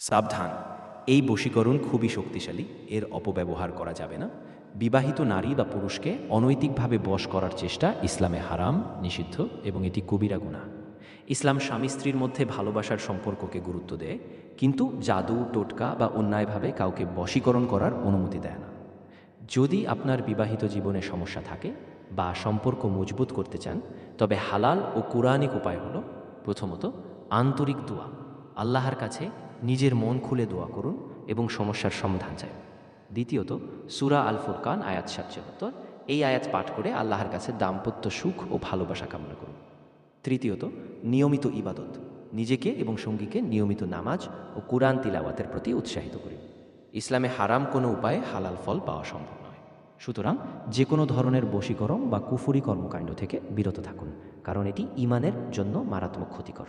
সাবধান, এই বশীকরণ খুবই শক্তিশালী, এর অপব্যবহার করা যাবে না। বিবাহিত নারী বা পুরুষকে অনৈতিকভাবে বশ করার চেষ্টা ইসলামে হারাম, নিষিদ্ধ এবং এটি কবিরা গুনাহ। ইসলাম স্বামী স্ত্রীর মধ্যে ভালোবাসার সম্পর্ককে গুরুত্ব দেয়, কিন্তু জাদু, টোটকা বা অন্যায়ভাবে কাউকে বশীকরণ করার অনুমতি দেয় না। যদি আপনার বিবাহিত জীবনে সমস্যা থাকে বা সম্পর্ক মজবুত করতে চান, তবে হালাল ও কুরআনিক উপায় হলো: প্রথমত, আন্তরিক দোয়া। আল্লাহর কাছে নিজের মন খুলে দোয়া করুন এবং সমস্যার সমাধান চাই। দ্বিতীয়ত, সূরা আল ফুরকান আয়াত ৭৭, এই আয়াত পাঠ করে আল্লাহর কাছে দাম্পত্য সুখ ও ভালোবাসা কামনা করুন। তৃতীয়ত, নিয়মিত ইবাদত। নিজেকে এবং সঙ্গীকে নিয়মিত নামাজ ও কুরআন তিলাওয়াতের প্রতি উৎসাহিত করুন। ইসলামে হারাম কোনো উপায়ে হালাল ফল পাওয়া সম্ভব নয়। সুতরাং যে কোনো ধরনের বশীকরণ বা কুফরি কর্মকাণ্ড থেকে বিরত থাকুন, কারণ এটি ঈমানের জন্য মারাত্মক ক্ষতিকর।